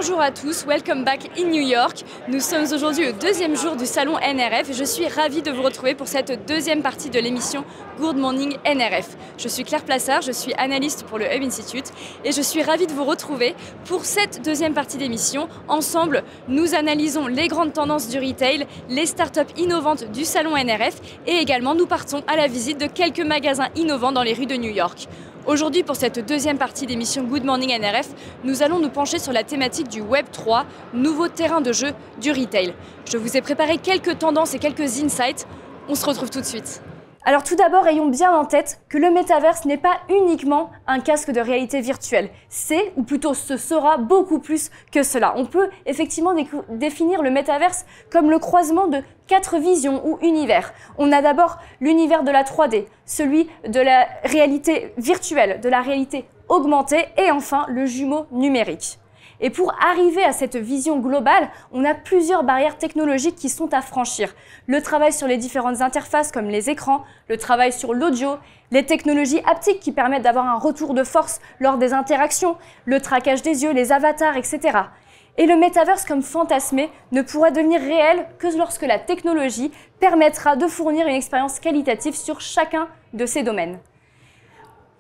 Bonjour à tous, welcome back in New York. Nous sommes aujourd'hui au deuxième jour du salon NRF et je suis ravie de vous retrouver pour cette deuxième partie de l'émission Good Morning NRF. Je suis Claire Plassard, je suis analyste pour le Hub Institute et je suis ravie de vous retrouver pour cette deuxième partie d'émission. Ensemble, nous analysons les grandes tendances du retail, les startups innovantes du salon NRF et également nous partons à la visite de quelques magasins innovants dans les rues de New York. Aujourd'hui, pour cette deuxième partie d'émission Good Morning NRF, nous allons nous pencher sur la thématique du Web 3, nouveau terrain de jeu du retail. Je vous ai préparé quelques tendances et quelques insights. On se retrouve tout de suite. Alors tout d'abord, ayons bien en tête que le métaverse n'est pas uniquement un casque de réalité virtuelle. C'est, ou plutôt ce sera, beaucoup plus que cela. On peut effectivement définir le métaverse comme le croisement de 4 visions ou univers. On a d'abord l'univers de la 3D, celui de la réalité virtuelle, de la réalité augmentée et enfin le jumeau numérique. Et pour arriver à cette vision globale, on a plusieurs barrières technologiques qui sont à franchir. Le travail sur les différentes interfaces comme les écrans, le travail sur l'audio, les technologies haptiques qui permettent d'avoir un retour de force lors des interactions, le traquage des yeux, les avatars, etc. Et le métaverse comme fantasmé ne pourra devenir réel que lorsque la technologie permettra de fournir une expérience qualitative sur chacun de ces domaines.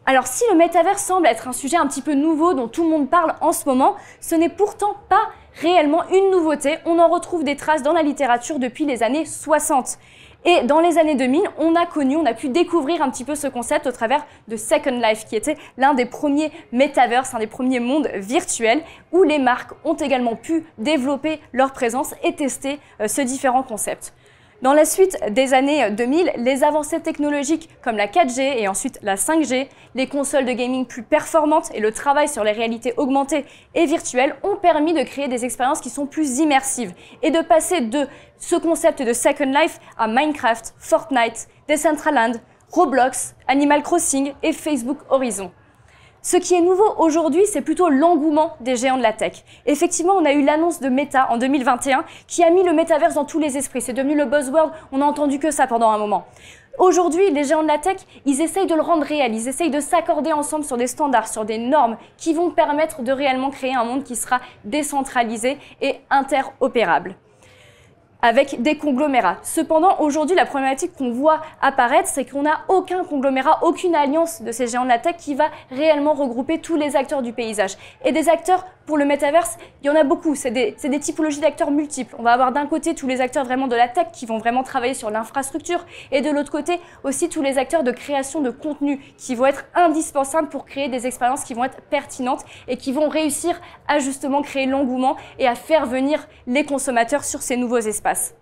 Alors si le métavers semble être un sujet un petit peu nouveau dont tout le monde parle en ce moment, ce n'est pourtant pas réellement une nouveauté. On en retrouve des traces dans la littérature depuis les années 60. Et dans les années 2000, on a pu découvrir un petit peu ce concept au travers de Second Life, qui était l'un des premiers métavers, un des premiers mondes virtuels, où les marques ont également pu développer leur présence et tester ce différent concept. Dans la suite des années 2000, les avancées technologiques comme la 4G et ensuite la 5G, les consoles de gaming plus performantes et le travail sur les réalités augmentées et virtuelles ont permis de créer des expériences qui sont plus immersives et de passer de ce concept de Second Life à Minecraft, Fortnite, Decentraland, Roblox, Animal Crossing et Facebook Horizon. Ce qui est nouveau aujourd'hui, c'est plutôt l'engouement des géants de la tech. Effectivement, on a eu l'annonce de Meta en 2021 qui a mis le métaverse dans tous les esprits. C'est devenu le buzzword, on n'a entendu que ça pendant un moment. Aujourd'hui, les géants de la tech, ils essayent de le rendre réel, ils essayent de s'accorder ensemble sur des standards, sur des normes qui vont permettre de réellement créer un monde qui sera décentralisé et interopérable, avec des conglomérats. Cependant, aujourd'hui, la problématique qu'on voit apparaître, c'est qu'on n'a aucun conglomérat, aucune alliance de ces géants de la tech qui va réellement regrouper tous les acteurs du paysage. Et des acteurs pour le métaverse, il y en a beaucoup, c'est des typologies d'acteurs multiples. On va avoir d'un côté tous les acteurs vraiment de la tech qui vont vraiment travailler sur l'infrastructure et de l'autre côté aussi tous les acteurs de création de contenu qui vont être indispensables pour créer des expériences qui vont être pertinentes et qui vont réussir à justement créer l'engouement et à faire venir les consommateurs sur ces nouveaux espaces.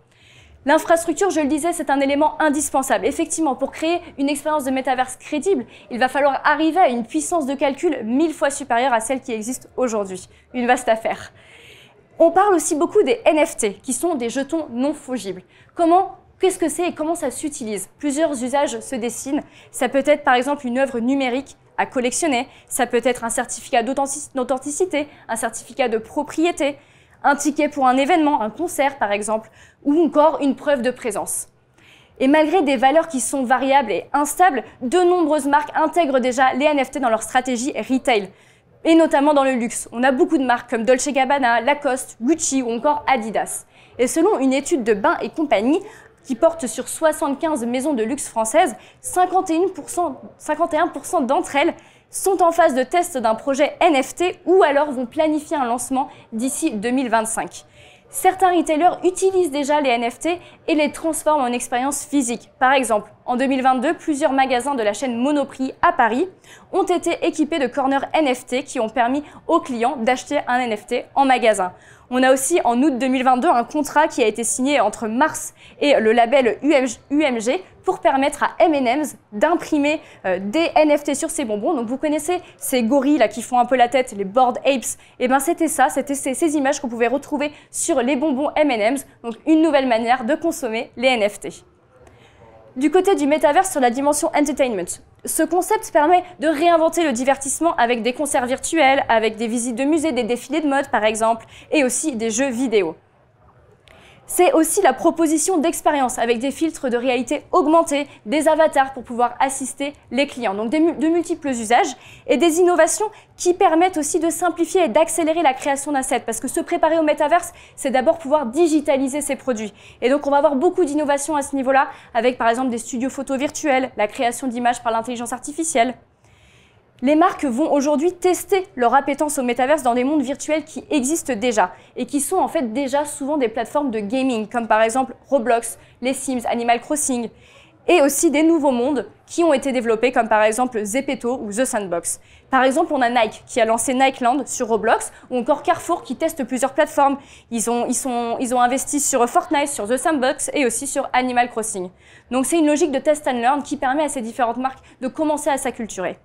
L'infrastructure, je le disais, c'est un élément indispensable. Effectivement, pour créer une expérience de métaverse crédible, il va falloir arriver à une puissance de calcul 1000 fois supérieure à celle qui existe aujourd'hui. Une vaste affaire. On parle aussi beaucoup des NFT, qui sont des jetons non fongibles. Qu'est-ce que c'est et comment ça s'utilise? Plusieurs usages se dessinent. Ça peut être par exemple une œuvre numérique à collectionner, ça peut être un certificat d'authenticité, un certificat de propriété, un ticket pour un événement, un concert par exemple, ou encore une preuve de présence. Et malgré des valeurs qui sont variables et instables, de nombreuses marques intègrent déjà les NFT dans leur stratégie retail, et notamment dans le luxe. On a beaucoup de marques comme Dolce & Gabbana, Lacoste, Gucci ou encore Adidas. Et selon une étude de Bain et compagnie, qui porte sur 75 maisons de luxe françaises, 51% d'entre elles sont en phase de test d'un projet NFT ou alors vont planifier un lancement d'ici 2025. Certains retailers utilisent déjà les NFT et les transforment en expériences physiques. Par exemple, en 2022, plusieurs magasins de la chaîne Monoprix à Paris ont été équipés de corners NFT qui ont permis aux clients d'acheter un NFT en magasin. On a aussi en août 2022 un contrat qui a été signé entre Mars et le label UMG pour permettre à M&M's d'imprimer des NFT sur ses bonbons. Donc vous connaissez ces gorilles là qui font un peu la tête, les Bored Apes. Et ben c'était ces images qu'on pouvait retrouver sur les bonbons M&M's. Donc une nouvelle manière de consommer les NFT. Du côté du métavers sur la dimension entertainment, ce concept permet de réinventer le divertissement avec des concerts virtuels, avec des visites de musées, des défilés de mode par exemple, et aussi des jeux vidéo. C'est aussi la proposition d'expériences avec des filtres de réalité augmentée, des avatars pour pouvoir assister les clients. Donc de multiples usages et des innovations qui permettent aussi de simplifier et d'accélérer la création d'assets. Parce que se préparer au métaverse, c'est d'abord pouvoir digitaliser ses produits. Et donc on va avoir beaucoup d'innovations à ce niveau-là avec par exemple des studios photos virtuels, la création d'images par l'intelligence artificielle. Les marques vont aujourd'hui tester leur appétence au métaverse dans des mondes virtuels qui existent déjà et qui sont en fait déjà souvent des plateformes de gaming comme par exemple Roblox, les Sims, Animal Crossing et aussi des nouveaux mondes qui ont été développés comme par exemple Zepeto ou The Sandbox. Par exemple, on a Nike qui a lancé Nikeland sur Roblox ou encore Carrefour qui teste plusieurs plateformes. Ils ont investi sur Fortnite, sur The Sandbox et aussi sur Animal Crossing. Donc c'est une logique de test and learn qui permet à ces différentes marques de commencer à s'acculturer.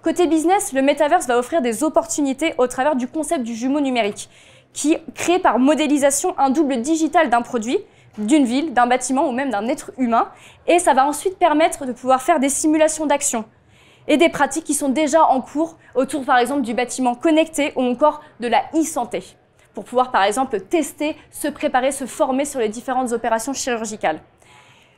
Côté business, le Metaverse va offrir des opportunités au travers du concept du jumeau numérique, qui crée par modélisation un double digital d'un produit, d'une ville, d'un bâtiment ou même d'un être humain. Et ça va ensuite permettre de pouvoir faire des simulations d'action et des pratiques qui sont déjà en cours autour par exemple du bâtiment connecté ou encore de la e-santé, pour pouvoir par exemple tester, se préparer, se former sur les différentes opérations chirurgicales.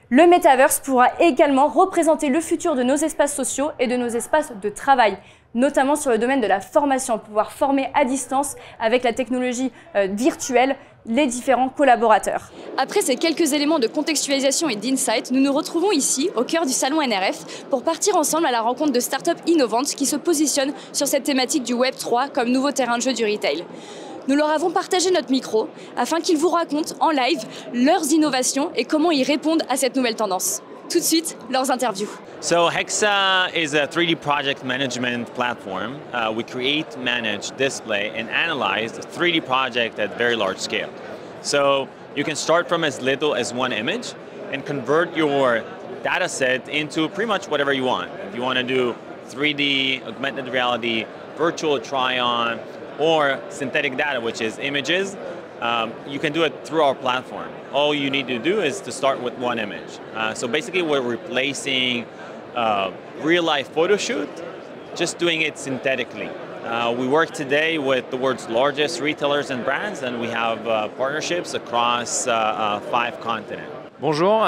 Le Metaverse pourra également représenter le futur de nos espaces sociaux et de nos espaces de travail, notamment sur le domaine de la formation, pouvoir former à distance avec la technologie virtuelle les différents collaborateurs. Après ces quelques éléments de contextualisation et d'insight, nous nous retrouvons ici, au cœur du salon NRF, pour partir ensemble à la rencontre de startups innovantes qui se positionnent sur cette thématique du Web3 comme nouveau terrain de jeu du retail. Nous leur avons partagé notre micro afin qu'ils vous racontent en live leurs innovations et comment ils répondent à cette nouvelle tendance. Tout de suite, leurs interviews. So Hexa is a 3D project management platform. We create, manage, display, and analyze 3D project at very large scale. So you can start from as little as one image and convert your data set into pretty much whatever you want. If you want to do 3D, augmented reality, virtual try-on, or synthetic data, which is images, you can do it through our platform. All you need to do is to start with one image. So basically we're replacing real-life photo shoot, just doing it synthetically. We work today with the world's largest retailers and brands, and we have partnerships across 5 continents. Bonjour,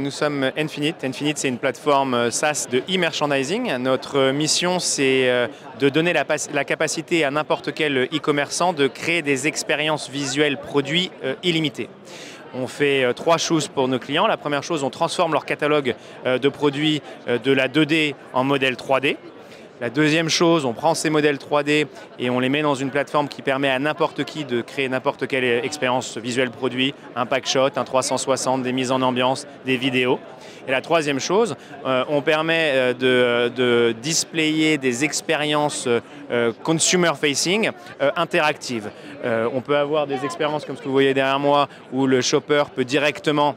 nous sommes Nfinite. Nfinite, c'est une plateforme SaaS de e-merchandising. Notre mission, c'est de donner la capacité à n'importe quel e-commerçant de créer des expériences visuelles produits illimitées. On fait 3 choses pour nos clients. La première chose, on transforme leur catalogue de produits de la 2D en modèle 3D. La deuxième chose, on prend ces modèles 3D et on les met dans une plateforme qui permet à n'importe qui de créer n'importe quelle expérience visuelle produit, un pack shot, un 360, des mises en ambiance, des vidéos. Et la troisième chose, on permet de displayer des expériences consumer-facing interactives. On peut avoir des expériences comme ce que vous voyez derrière moi où le shopper peut directement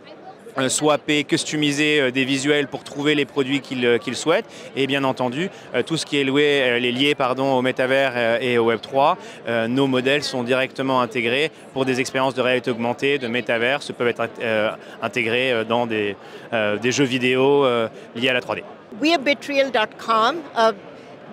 swapper, customiser des visuels pour trouver les produits qu'il souhaite. Et bien entendu, tout ce qui est lié au métavers et au Web3, nos modèles sont directement intégrés pour des expériences de réalité augmentée, de métavers, peuvent être intégrés dans des jeux vidéo liés à la 3D. We are Bitrial.com, a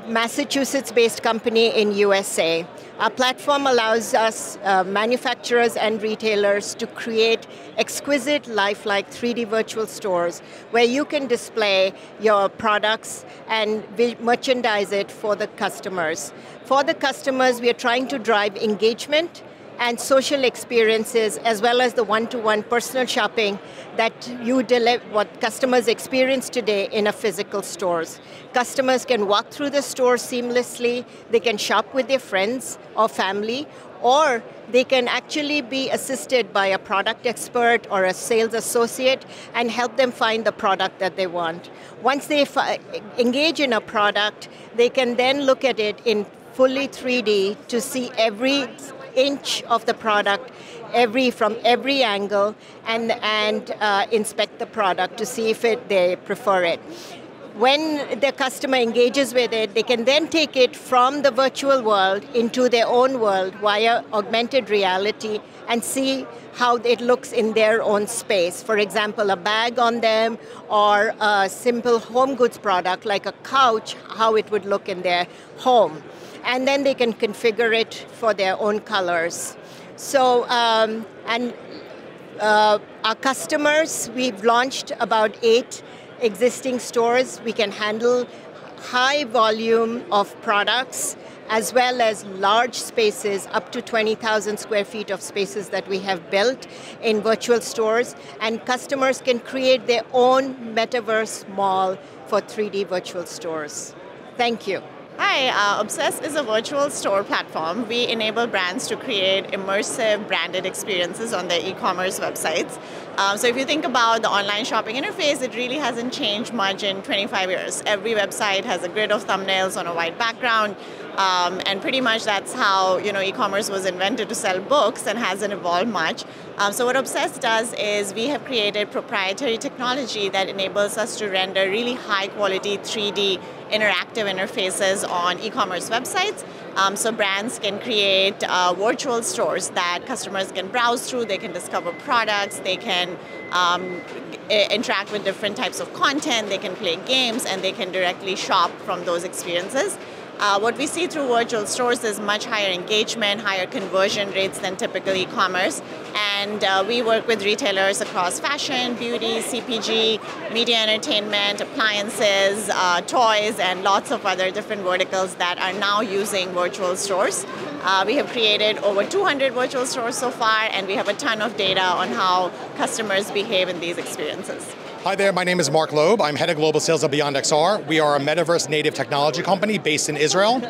Massachusetts-based company in USA. Our platform allows us, manufacturers and retailers, to create exquisite, lifelike 3D virtual stores where you can display your products and merchandise it for the customers. For the customers, we are trying to drive engagement and social experiences, as well as the one-to-one personal shopping that what customers experience today in a physical stores. Customers can walk through the store seamlessly, they can shop with their friends or family, or they can actually be assisted by a product expert or a sales associate and help them find the product that they want. Once they engage in a product, they can then look at it in fully 3D to see every inch of the product from every angle and inspect the product to see if they prefer it. When the customer engages with it, they can then take it from the virtual world into their own world via augmented reality and see how it looks in their own space. For example, a bag on them or a simple home goods product like a couch, how it would look in their home. And then they can configure it for their own colors. So, and Our customers, we've launched about 8 existing stores. We can handle high volume of products as well as large spaces, up to 20,000 square feet of spaces that we have built in virtual stores. And customers can create their own metaverse mall for 3D virtual stores. Thank you. Hi, Obsess is a virtual store platform. We enable brands to create immersive branded experiences on their e-commerce websites. So if you think about the online shopping interface, it really hasn't changed much in 25 years. Every website has a grid of thumbnails on a white background, and pretty much that's how e-commerce was invented to sell books and hasn't evolved much. So what Obsess does is we have created proprietary technology that enables us to render really high quality 3D interactive interfaces on e-commerce websites. So brands can create virtual stores that customers can browse through, they can discover products, they can interact with different types of content, they can play games, and they can directly shop from those experiences. What we see through virtual stores is much higher engagement, higher conversion rates than typical e-commerce. And we work with retailers across fashion, beauty, CPG, media entertainment, appliances, toys, and lots of other different verticals that are now using virtual stores. We have created over 200 virtual stores so far, and we have a ton of data on how customers behave in these experiences. Hi there, my name is Mark Loeb. I'm head of global sales at BeyondXR. We are a metaverse native technology company based in Israel.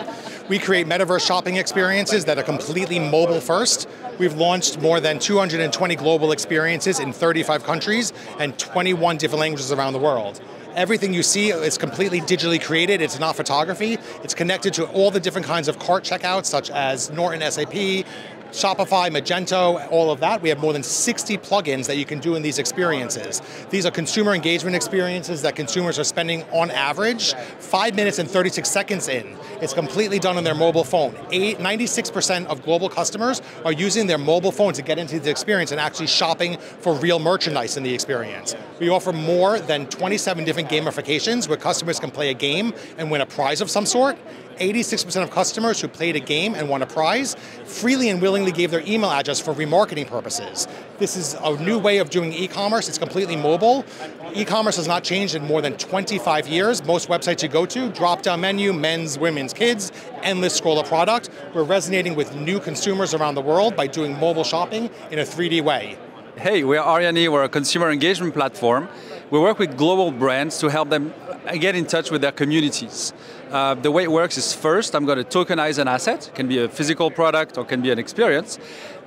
We create metaverse shopping experiences that are completely mobile first. We've launched more than 220 global experiences in 35 countries and 21 different languages around the world. Everything you see is completely digitally created. It's not photography. It's connected to all the different kinds of cart checkouts, such as Norton SAP, Shopify, Magento, all of that. We have more than 60 plugins that you can do in these experiences. These are consumer engagement experiences that consumers are spending on average 5 minutes and 36 seconds in. It's completely done on their mobile phone. 96% of global customers are using their mobile phone to get into the experience and actually shopping for real merchandise in the experience. We offer more than 27 different gamifications where customers can play a game and win a prize of some sort. 86% of customers who played a game and won a prize freely and willingly gave their email address for remarketing purposes. This is a new way of doing e-commerce. It's completely mobile. E-commerce has not changed in more than 25 years. Most websites you go to, drop-down menu, men's, women's, kids, endless scroll of product. We're resonating with new consumers around the world by doing mobile shopping in a 3D way. Hey, we are Ariani. We're a consumer engagement platform. We work with global brands to help them get in touch with their communities. The way it works is first, I'm going to tokenize an asset, can be a physical product or can be an experience,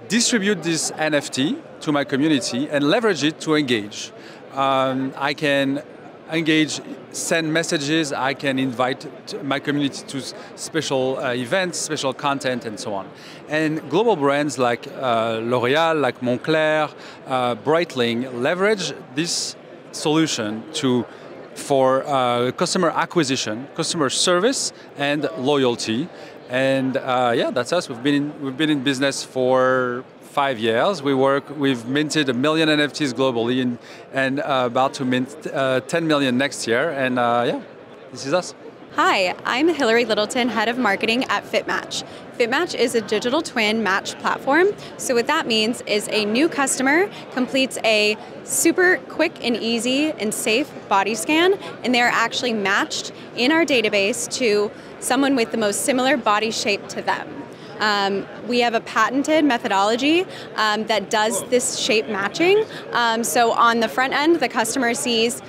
distribute this NFT to my community and leverage it to engage. I can engage, send messages, I can invite my community to special events, special content, and so on. And global brands like L'Oréal, like Moncler, Breitling leverage this solution for customer acquisition, customer service, and loyalty. And yeah, that's us. We've been in business for 5 years. We've minted 1 million NFTs globally and about to mint 10 million next year. And yeah, this is us. Hi, I'm Hillary Littleton, head of marketing at FitMatch. FitMatch is a digital twin match platform. So what that means is a new customer completes a super quick and easy and safe body scan, and they're actually matched in our database to someone with the most similar body shape to them. We have a patented methodology that does this shape matching. So on the front end, the customer sees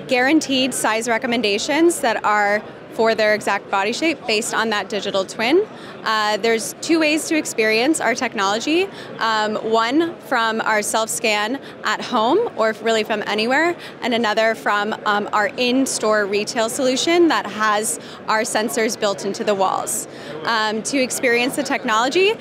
guaranteed size recommendations that are for their exact body shape based on that digital twin. There's 2 ways to experience our technology. One from our self-scan at home, or really from anywhere, and another from our in-store retail solution that has our sensors built into the walls. To experience the technology,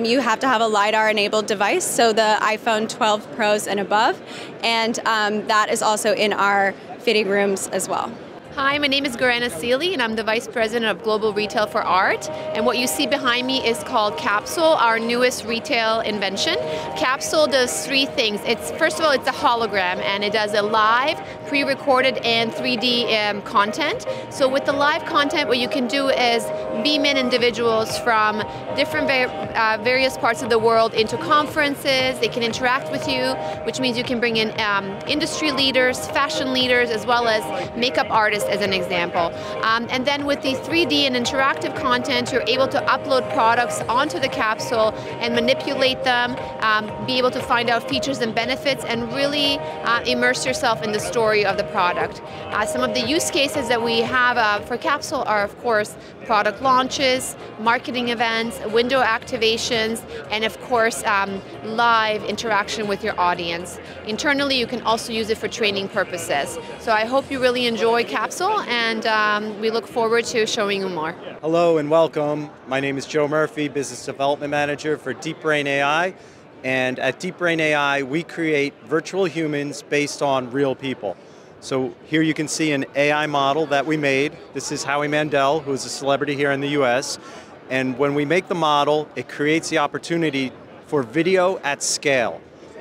you have to have a LiDAR-enabled device, so the iPhone 12 Pros and above, and that is also in our fitting rooms as well. Hi, my name is Garana Sealy, and I'm the Vice President of Global Retail for Art. And what you see behind me is called Capsule, our newest retail invention. Capsule does three things. First of all, it's a hologram, and it does a live, pre-recorded, and 3D content. So with the live content, what you can do is beam in individuals from different various parts of the world into conferences. They can interact with you, which means you can bring in industry leaders, fashion leaders, as well as makeup artists, as an example. And then with the 3D and interactive content, you're able to upload products onto the capsule and manipulate them, be able to find out features and benefits, and really immerse yourself in the story of the product. Some of the use cases that we have for Capsule are, of course, product launches, marketing events, window activations, and of course, live interaction with your audience. Internally, you can also use it for training purposes. So I hope you really enjoy Capsule, and we look forward to showing you more. Hello and welcome. My name is Joe Murphy, Business Development Manager for DeepBrain AI. And at DeepBrain AI, we create virtual humans based on real people. So here you can see an AI model that we made. This is Howie Mandel, who is a celebrity here in the US. And when we make the model, it creates the opportunity for video at scale.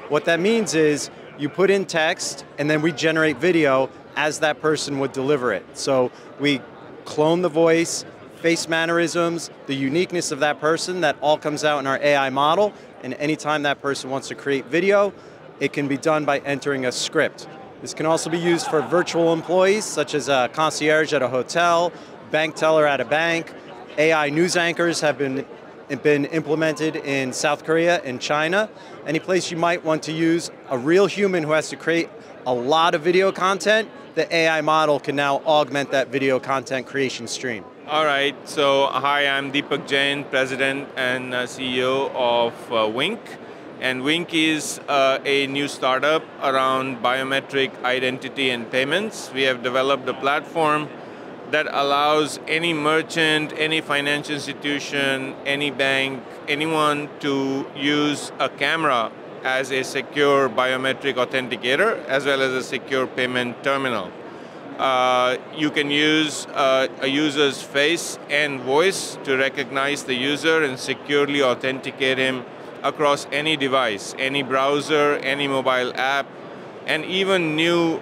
What that means is you put in text and then we generate video as that person would deliver it. So we clone the voice, face mannerisms, the uniqueness of that person, that all comes out in our AI model. And anytime that person wants to create video, it can be done by entering a script. This can also be used for virtual employees, such as a concierge at a hotel, bank teller at a bank. AI news anchors have been implemented in South Korea and China. Any place you might want to use a real human who has to create a lot of video content, the AI model can now augment that video content creation stream. All right, so hi, I'm Deepak Jain, President and CEO of Wink. And Wink is a new startup around biometric identity and payments. We have developed a platform that allows any merchant, any financial institution, any bank, anyone to use a camera as a secure biometric authenticator, as well as a secure payment terminal. You can use a user's face and voice to recognize the user and securely authenticate him across any device, any browser, any mobile app, and even new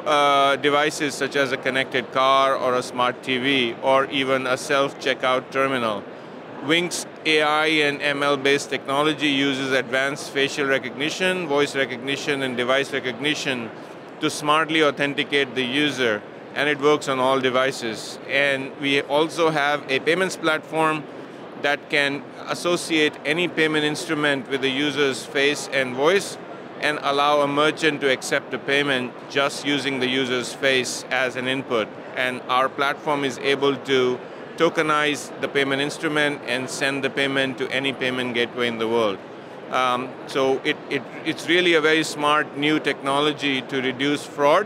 devices such as a connected car or a smart TV or even a self-checkout terminal. Wink's AI and ML-based technology uses advanced facial recognition, voice recognition, and device recognition to smartly authenticate the user, and it works on all devices. And we also have a payments platform that can associate any payment instrument with the user's face and voice and allow a merchant to accept a payment just using the user's face as an input. And our platform is able to tokenize the payment instrument and send the payment to any payment gateway in the world. So it's really a very smart new technology to reduce fraud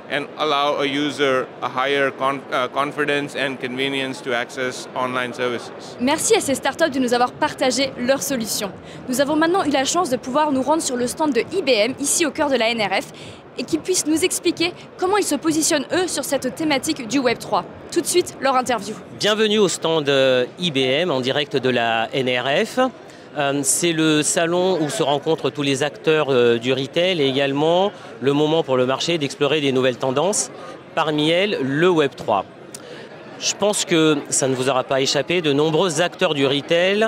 and allow a user a higher confidence and convenience to access online services. Merci à ces startups de nous avoir partagé leurs solutions. Nous avons maintenant eu la chance de pouvoir nous rendre sur le stand de IBM, ici au cœur de la NRF, et qu'ils puissent nous expliquer comment ils se positionnent, eux, sur cette thématique du Web3. Tout de suite, leur interview. Bienvenue au stand IBM en direct de la NRF. C'est le salon où se rencontrent tous les acteurs du retail et également le moment pour le marché d'explorer des nouvelles tendances, parmi elles le Web3. Je pense que ça ne vous aura pas échappé, de nombreux acteurs du retail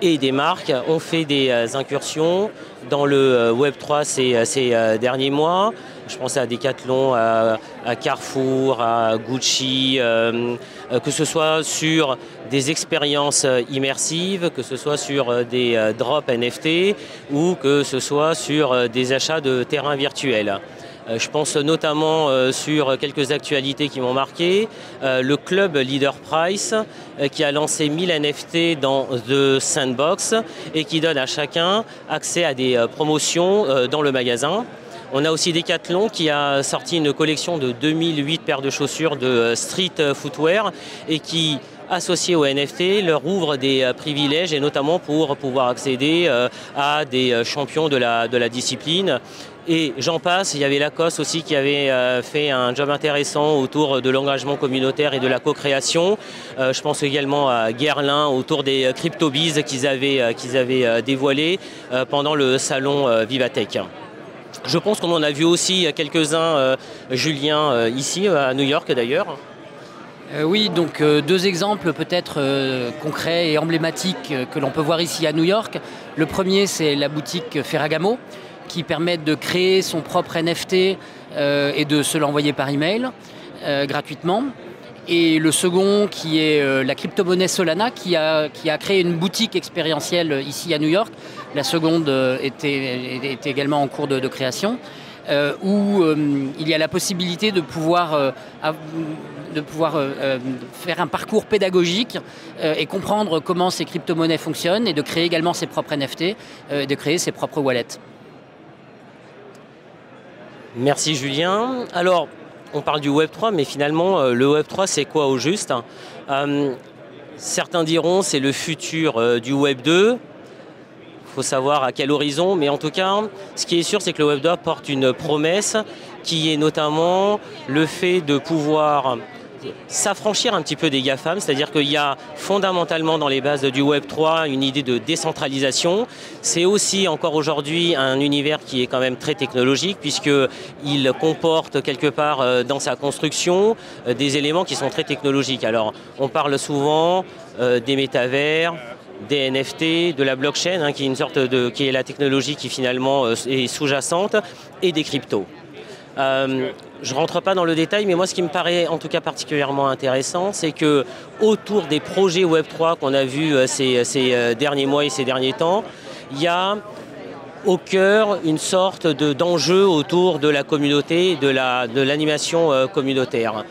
et des marques ont fait des incursions dans le Web3 ces derniers mois. Je pense à Decathlon, à Carrefour, à Gucci, que ce soit sur des expériences immersives, que ce soit sur des drops NFT ou que ce soit sur des achats de terrains virtuels. Je pense notamment sur quelques actualités qui m'ont marqué. Le club Leader Price qui a lancé 1000 NFT dans The Sandbox et qui donne à chacun accès à des promotions dans le magasin. On a aussi Decathlon qui a sorti une collection de 2008 paires de chaussures de street footwear et qui, associés au NFT, leur ouvre des privilèges et notamment pour pouvoir accéder à des champions de la discipline. Et j'en passe, il y avait Lacoste aussi qui avait fait un job intéressant autour de l'engagement communautaire et de la co-création. Je pense également à Guerlain autour des CryptoBiz qu'ils avaient dévoilés pendant le salon Vivatech. Je pense qu'on en a vu aussi quelques-uns, Julien, ici à New York d'ailleurs. Oui, donc deux exemples peut-être concrets et emblématiques que l'on peut voir ici à New York. Le premier, c'est la boutique Ferragamo, qui permet de créer son propre NFT et de se l'envoyer par email gratuitement. Et le second, qui est la crypto-monnaie Solana, qui a créé une boutique expérientielle ici à New York. La seconde était également en cours de création, où il y a la possibilité de pouvoir faire un parcours pédagogique et comprendre comment ces crypto-monnaies fonctionnent et de créer également ses propres NFT, de créer ses propres wallets. Merci Julien. Alors, on parle du Web3, mais finalement, le Web3, c'est quoi au juste? Certains diront c'est le futur du Web2. Il faut savoir à quel horizon, mais en tout cas, ce qui est sûr, c'est que le Web2 porte une promesse qui est notamment le fait de pouvoir s'affranchir un petit peu des GAFAM, c'est-à-dire qu'il y a fondamentalement dans les bases du Web3 une idée de décentralisation. C'est aussi encore aujourd'hui un univers qui est quand même très technologique puisqu'il comporte quelque part dans sa construction des éléments qui sont très technologiques. Alors on parle souvent des métavers, des NFT, de la blockchain, qui est une sorte qui est la technologie qui finalement est sous-jacente, et des cryptos. Je ne rentre pas dans le détail, mais moi ce qui me paraît en tout cas particulièrement intéressant, c'est que autour des projets Web3 qu'on a vus ces derniers mois et ces derniers temps, il y a au cœur une sorte d'enjeu autour de la communauté, de l'animation communautaire.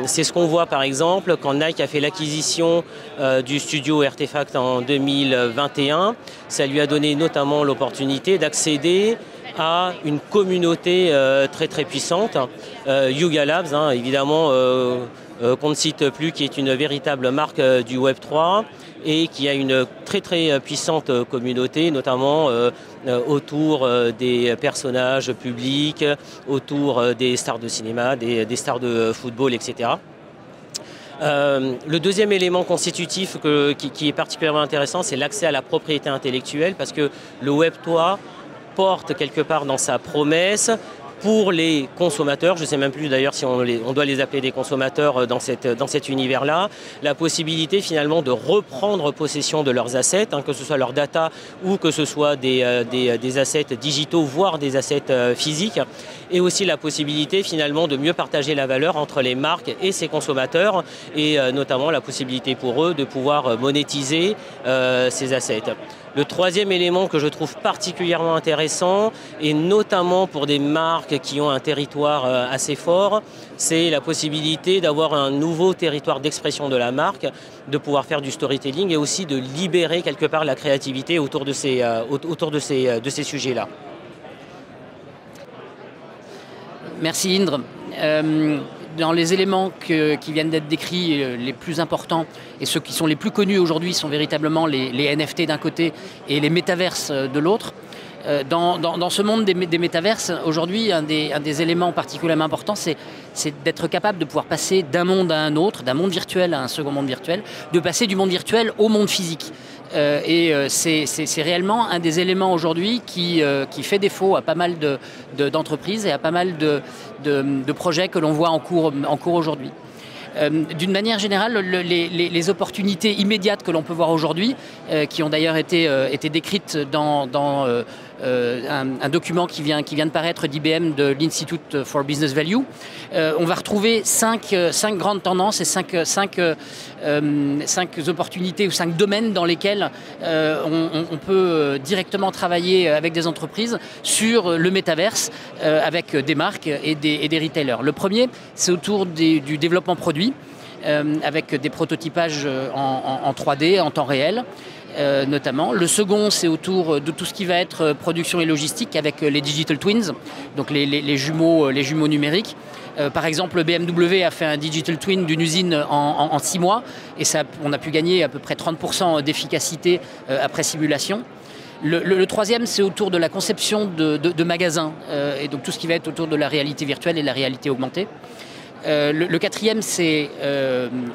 C'est ce qu'on voit par exemple quand Nike a fait l'acquisition du studio Artefact en 2021. Ça lui a donné notamment l'opportunité d'accéder à une communauté très très puissante. Yuga Labs, évidemment, qu'on ne cite plus, qui est une véritable marque du Web3 et qui a une très très puissante communauté, notamment autour des personnages publics, autour des stars de cinéma, des stars de football, etc. Le deuxième élément constitutif qui est particulièrement intéressant, c'est l'accès à la propriété intellectuelle, parce que le Web3 porte quelque part dans sa promesse pour les consommateurs, je ne sais même plus d'ailleurs si on doit les appeler des consommateurs dans cet univers-là, la possibilité finalement de reprendre possession de leurs assets, que ce soit leurs data ou que ce soit des assets digitaux, voire des assets physiques, et aussi la possibilité finalement de mieux partager la valeur entre les marques et ses consommateurs, et notamment la possibilité pour eux de pouvoir monétiser ces assets. Le troisième élément que je trouve particulièrement intéressant, et notamment pour des marques qui ont un territoire assez fort, c'est la possibilité d'avoir un nouveau territoire d'expression de la marque, de pouvoir faire du storytelling et aussi de libérer quelque part la créativité autour de ces sujets-là. Merci Indre. Dans les éléments qui viennent d'être décrits, les plus importants et ceux qui sont les plus connus aujourd'hui sont véritablement les NFT d'un côté et les métaverses de l'autre. Dans ce monde des métaverses, aujourd'hui, un des éléments particulièrement importants, c'est d'être capable de pouvoir passer d'un monde à un autre, d'un monde virtuel à un second monde virtuel, de passer du monde virtuel au monde physique. C'est réellement un des éléments aujourd'hui qui fait défaut à pas mal d'entreprises et à pas mal de projets que l'on voit en cours aujourd'hui. D'une manière générale, les opportunités immédiates que l'on peut voir aujourd'hui, qui ont d'ailleurs été décrites dans un document qui vient de paraître d'IBM, de l'Institute for Business Value, on va retrouver cinq grandes tendances et cinq opportunités ou 5 domaines dans lesquels on peut directement travailler avec des entreprises sur le métaverse avec des marques et des retailers. Le premier, c'est autour du développement produit, avec des prototypages en 3D, en temps réel. Notamment. Le second, c'est autour de tout ce qui va être production et logistique avec les digital twins, donc les jumeaux numériques. Par exemple, BMW a fait un digital twin d'une usine en 6 mois et on a pu gagner à peu près 30% d'efficacité après simulation. Le troisième, c'est autour de la conception de magasins, et donc tout ce qui va être autour de la réalité virtuelle et la réalité augmentée. Le quatrième, c'est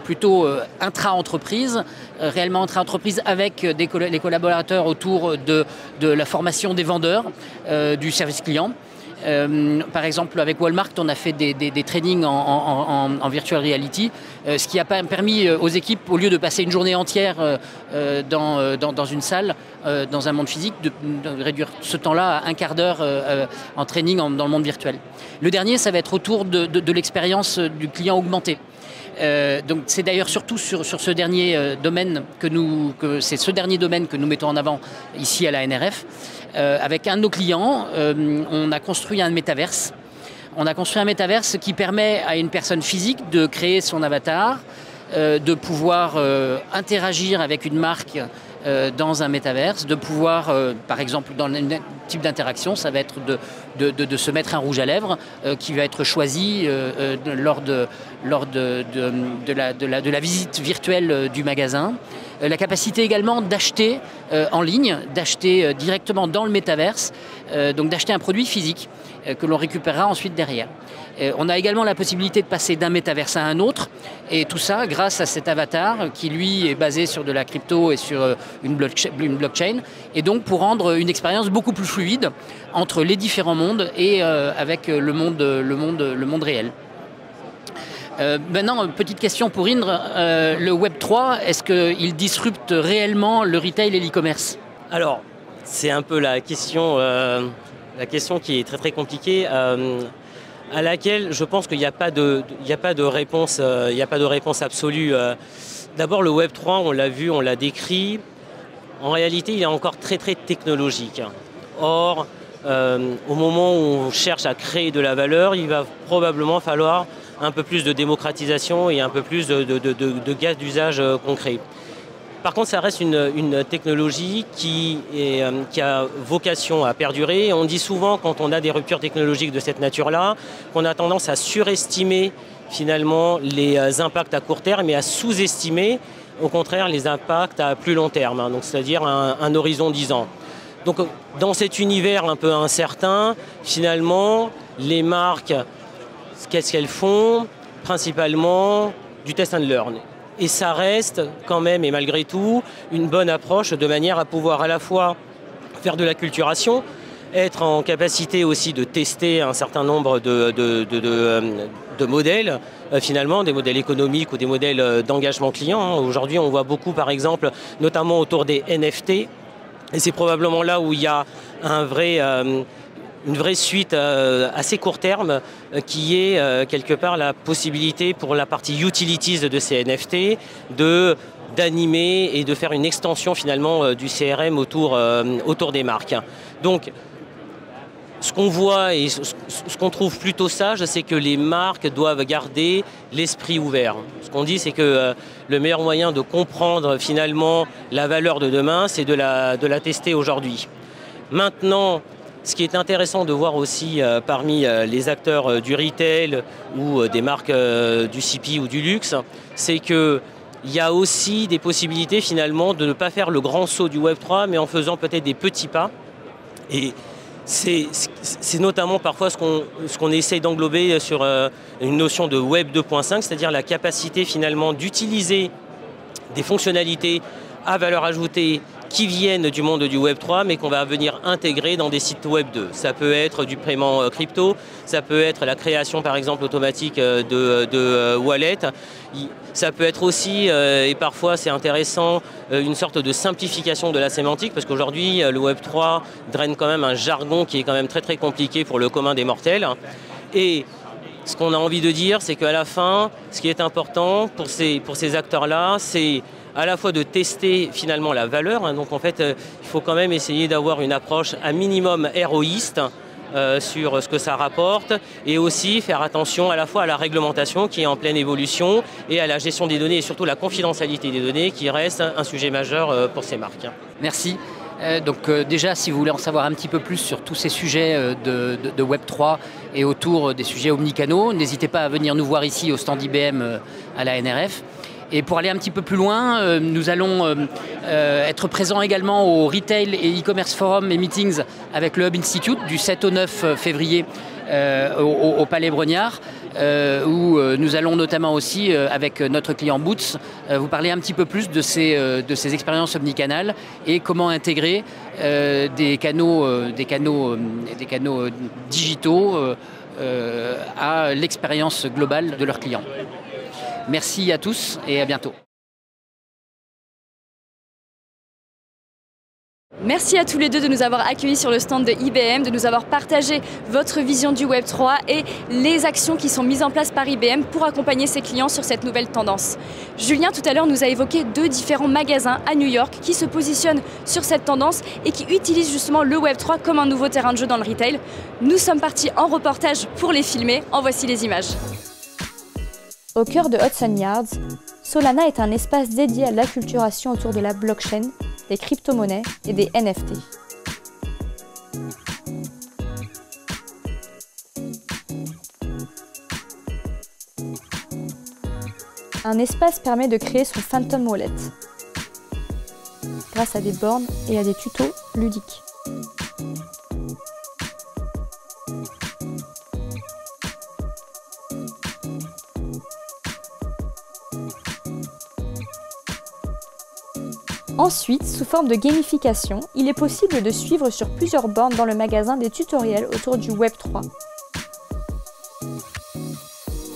plutôt intra-entreprise, réellement intra-entreprise avec les collaborateurs autour de la formation des vendeurs, du service client. Par exemple, avec Walmart, on a fait des trainings en virtual reality, ce qui a permis aux équipes, au lieu de passer une journée entière dans une salle, dans un monde physique, de réduire ce temps-là à un quart d'heure en training dans le monde virtuel. Le dernier, ça va être autour de l'expérience du client augmenté. Donc c'est d'ailleurs surtout sur ce dernier domaine c'est ce dernier domaine que nous mettons en avant ici à la NRF. Avec un de nos clients, on a construit un métaverse. On a construit un métaverse qui permet à une personne physique de créer son avatar, de pouvoir interagir avec une marque dans un métaverse, de pouvoir, par exemple, dans un type d'interaction, ça va être de se mettre un rouge à lèvres qui va être choisi lors de la visite virtuelle du magasin. La capacité également d'acheter en ligne, d'acheter directement dans le métaverse, donc d'acheter un produit physique que l'on récupérera ensuite derrière. On a également la possibilité de passer d'un métaverse à un autre, et tout ça grâce à cet avatar qui lui est basé sur de la crypto et sur une blockchain, et donc pour rendre une expérience beaucoup plus fluide entre les différents mondes et avec le monde réel. Maintenant, petite question pour Indre, le Web3, est-ce qu'il disrupte réellement le retail et l'e-commerce? Alors, c'est un peu la question qui est très très compliquée, à laquelle je pense qu'il n'y a pas de réponse, absolue. D'abord, le Web3, on l'a vu, on l'a décrit. En réalité, il est encore très très technologique. Or, au moment où on cherche à créer de la valeur, il va probablement falloir un peu plus de démocratisation et un peu plus de gaz d'usage concret. Par contre, ça reste une technologie qui a vocation à perdurer. On dit souvent, quand on a des ruptures technologiques de cette nature-là, qu'on a tendance à surestimer finalement les impacts à court terme et à sous-estimer, au contraire, les impacts à plus long terme, hein, donc c'est-à-dire un horizon 10 ans. Donc, dans cet univers un peu incertain, finalement, les marques, qu'est-ce qu'elles font? Principalement du test and learn. Et ça reste quand même, et malgré tout, une bonne approche de manière à pouvoir à la fois faire de l'acculturation, être en capacité aussi de tester un certain nombre de modèles, finalement, des modèles économiques ou des modèles d'engagement client. Aujourd'hui, on voit beaucoup, par exemple, notamment autour des NFT, et c'est probablement là où il y a une vraie suite assez court terme qui est quelque part la possibilité pour la partie utilities de ces NFT d'animer et de faire une extension finalement du CRM autour des marques. Donc ce qu'on voit et ce qu'on trouve plutôt sage, c'est que les marques doivent garder l'esprit ouvert. Ce qu'on dit, c'est que le meilleur moyen de comprendre finalement la valeur de demain, c'est de la tester aujourd'hui. Maintenant, ce qui est intéressant de voir aussi parmi les acteurs du retail ou des marques du CP ou du luxe, c'est qu'il y a aussi des possibilités finalement de ne pas faire le grand saut du Web3, mais en faisant peut-être des petits pas. Et c'est notamment parfois ce qu'on essaye d'englober sur une notion de Web 2.5, c'est-à-dire la capacité finalement d'utiliser des fonctionnalités à valeur ajoutée qui viennent du monde du Web 3, mais qu'on va venir intégrer dans des sites Web 2. Ça peut être du paiement crypto, ça peut être la création par exemple automatique de wallet, ça peut être aussi, et parfois c'est intéressant, une sorte de simplification de la sémantique, parce qu'aujourd'hui le Web 3 draine quand même un jargon qui est quand même très très compliqué pour le commun des mortels. Et ce qu'on a envie de dire, c'est qu'à la fin, ce qui est important pour ces acteurs-là, c'est à la fois de tester finalement la valeur, hein, donc en fait il faut quand même essayer d'avoir une approche à minimum héroïste sur ce que ça rapporte, et aussi faire attention à la fois à la réglementation qui est en pleine évolution et à la gestion des données et surtout la confidentialité des données qui reste un sujet majeur pour ces marques. Merci. Donc déjà, si vous voulez en savoir un petit peu plus sur tous ces sujets de Web3 et autour des sujets omnicanaux, n'hésitez pas à venir nous voir ici au stand IBM à la NRF. Et pour aller un petit peu plus loin, nous allons être présents également au Retail et e-commerce Forum et Meetings avec le Hub Institute du 7 au 9 février au Palais Brognard, où nous allons notamment aussi, avec notre client Boots, vous parler un petit peu plus de ces expériences omnicanales et comment intégrer des canaux digitaux à l'expérience globale de leurs clients. Merci à tous et à bientôt. Merci à tous les deux de nous avoir accueillis sur le stand de IBM, de nous avoir partagé votre vision du Web 3 et les actions qui sont mises en place par IBM pour accompagner ses clients sur cette nouvelle tendance. Julien, tout à l'heure, nous a évoqué 2 différents magasins à New York qui se positionnent sur cette tendance et qui utilisent justement le Web 3 comme un nouveau terrain de jeu dans le retail. Nous sommes partis en reportage pour les filmer. En voici les images. Au cœur de Hudson Yards, Solana est un espace dédié à l'acculturation autour de la blockchain, des crypto-monnaies et des NFT. Un espace permet de créer son Phantom Wallet grâce à des bornes et à des tutos ludiques. Ensuite, sous forme de gamification, il est possible de suivre sur plusieurs bornes dans le magasin des tutoriels autour du Web 3.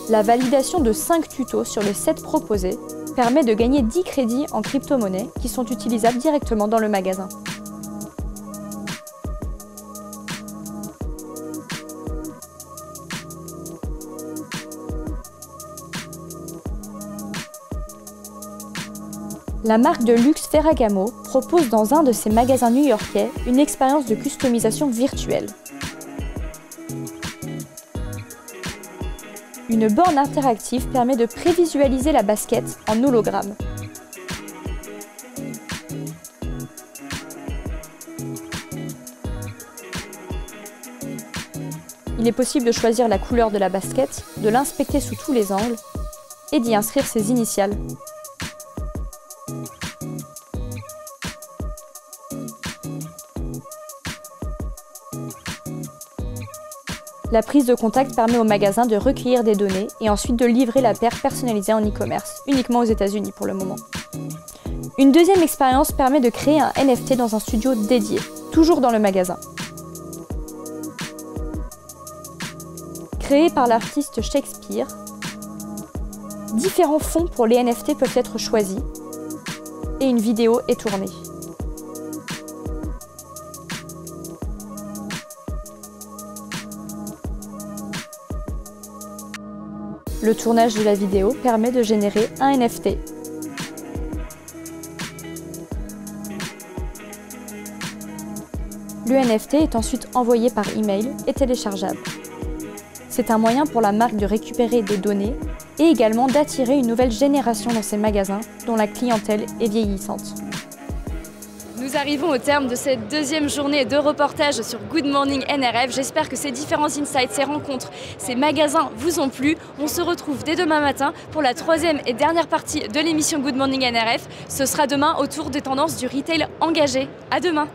La validation de 5 tutos sur les 7 proposés permet de gagner 10 crédits en crypto-monnaies qui sont utilisables directement dans le magasin. La marque de luxe Ferragamo propose dans un de ses magasins new-yorkais une expérience de customisation virtuelle. Une borne interactive permet de prévisualiser la basket en hologramme. Il est possible de choisir la couleur de la basket, de l'inspecter sous tous les angles et d'y inscrire ses initiales. La prise de contact permet au magasin de recueillir des données et ensuite de livrer la paire personnalisée en e-commerce, uniquement aux États-Unis pour le moment. Une deuxième expérience permet de créer un NFT dans un studio dédié, toujours dans le magasin. Créé par l'artiste Shakespeare, différents fonds pour les NFT peuvent être choisis et une vidéo est tournée. Le tournage de la vidéo permet de générer un NFT. Le NFT est ensuite envoyé par email et téléchargeable. C'est un moyen pour la marque de récupérer des données et également d'attirer une nouvelle génération dans ses magasins dont la clientèle est vieillissante. Nous arrivons au terme de cette deuxième journée de reportage sur Good Morning NRF. J'espère que ces différents insights, ces rencontres, ces magasins vous ont plu. On se retrouve dès demain matin pour la 3e et dernière partie de l'émission Good Morning NRF. Ce sera demain autour des tendances du retail engagé. À demain!